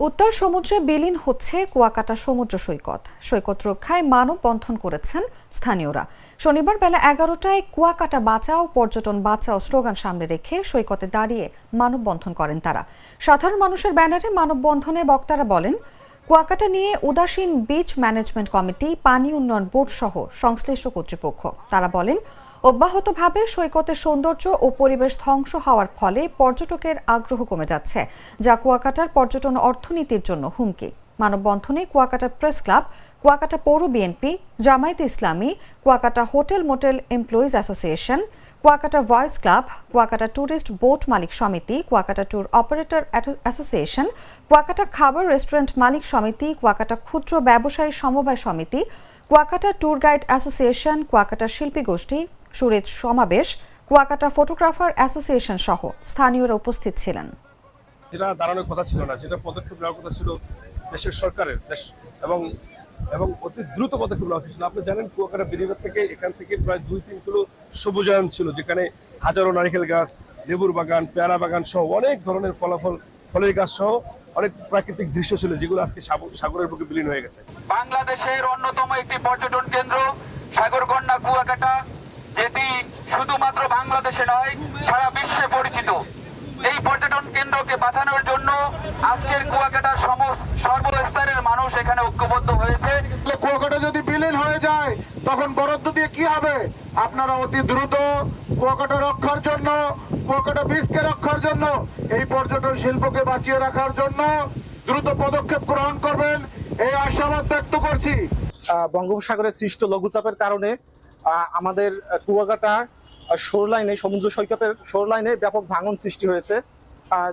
উত্তর সমুদ্রে বিলীন হচ্ছে কুয়াকাটা সমুদ্র সৈকত। সৈকত রক্ষায় মানববন্ধন করেছেন স্থানীয়রা। শনিবার বেলা 11টায় কুয়াকাটা বাঁচাও পর্যটন বাঁচাও স্লোগান সামনে রেখে সৈকতে দাঁড়িয়ে মানববন্ধন করেন তারা। সাধারণ মানুষের ব্যানারে মানববন্ধনে বক্তারা বলেন, কুয়াকাটা নিয়ে উদাসীন বিচ ম্যানেজমেন্ট কমিটি, পানি উন্নয়ন বোর্ড সহ সংশ্লিষ্ট কর্তৃপক্ষ। তারা বলেন, অব্যাহতভাবে সৈকতের সৌন্দর্য ও পরিবেশ ধ্বংস হওয়ার ফলে পর্যটকের আগ্রহ কমে যাচ্ছে, যা কুয়াকাটার পর্যটন অর্থনীতির জন্য হুমকি। মানববন্ধনে কুয়াকাটা প্রেস ক্লাব, কুয়াকাটা পৌর BNP, Jamaat-e Islami, Kuakata hotel motel employees association, Kuakata voice club, Kuakata tourist boat মালিক সমিতি, Kuakata tour operator association, Kuakata খাবার রেস্টুরেন্ট মালিক সমিতি, কুয়াকাটা ক্ষুদ্র ব্যবসায়ী সমবায় সমিতি, Kuakata tour guide association, Kuakata শিল্পী গোষ্ঠী, সুরেজ সমাবেশ, কুয়াকাটা ফটোগ্রাফার অ্যাসোসিয়েশন সহ স্থানীয়রা উপস্থিত ছিলেন। যেটা দাঁড়ানোর কথা ছিল না, যেটা পদক্ষেপ নেওয়ার কথা ছিল দেশের সরকারের এবং এবং অতি দ্রুত পদক্ষেপ নেওয়া ছিল। আপনি জানেন, কুয়াকাটা বেরিবাদ থেকে এখান থেকে প্রায় 2-3 কিলো সবুজায়ন ছিল, যেখানে হাজারো নারিকেল গাছ, লেবুর বাগান, পেয়ারা বাগান সহ অনেক ধরনের ফলের গাছ সহ অনেক প্রাকৃতিক দৃশ্য ছিল, যেগুলো আজকে সাগরের বুকে বিলীন হয়ে গেছে। বাংলাদেশের অন্যতম একটি পর্যটন কেন্দ্র সাগরকন্যা কুয়াকাটা, যেটি শুধুমাত্র বাংলাদেশে নয় সারা বিশ্বে পরিচিত। এই পর্যটন কেন্দ্রকে বাঁচানোর জন্য আজকের কুয়াকাটার সর্বস্তরের মানুষ এখানে ঐক্যবদ্ধ হয়েছে। কুয়াকাটা যদি বিলীন হয়ে যায় তখন বরাদ্দ দিয়ে কি হবে? আপনারা অতি দ্রুত কুয়াকাটা রক্ষার জন্য, কুয়াকাটা বীজকে রক্ষার জন্য, এই পর্যটন শিল্পকে বাঁচিয়ে রাখার জন্য দ্রুত পদক্ষেপ গ্রহণ করবেন, এই আশাবাদ ব্যক্ত করছি। বঙ্গোপসাগরের সৃষ্ট লঘুচাপের কারণে আমাদের কুয়াকাটা শোরলাইনে, সমুদ্র সৈকতের শোরলাইনে ব্যাপক ভাঙন সৃষ্টি হয়েছে,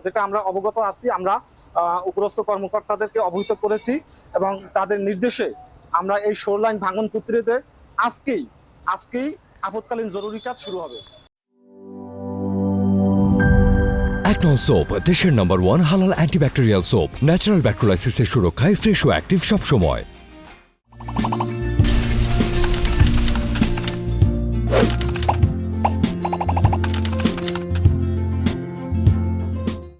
যেটা আমরা অবগত আছি। আমরা উপরস্থ কর্মকর্তাদেরকে অবহিত করেছি এবং তাদের নির্দেশে আমরা এই শোরলাইন ভাঙন প্রতিরোধে আজকেই আপৎকালীন জরুরি কাজ শুরু হবে। একনল সোপ, দেশের নম্বর 1 হালাল অ্যান্টিব্যাকটেরিয়াল সোপ, ন্যাচারাল ব্যাকটেরিয়ালাইসিসের সুরক্ষায় ফ্রেশ ও অ্যাক্টিভ সবসময়।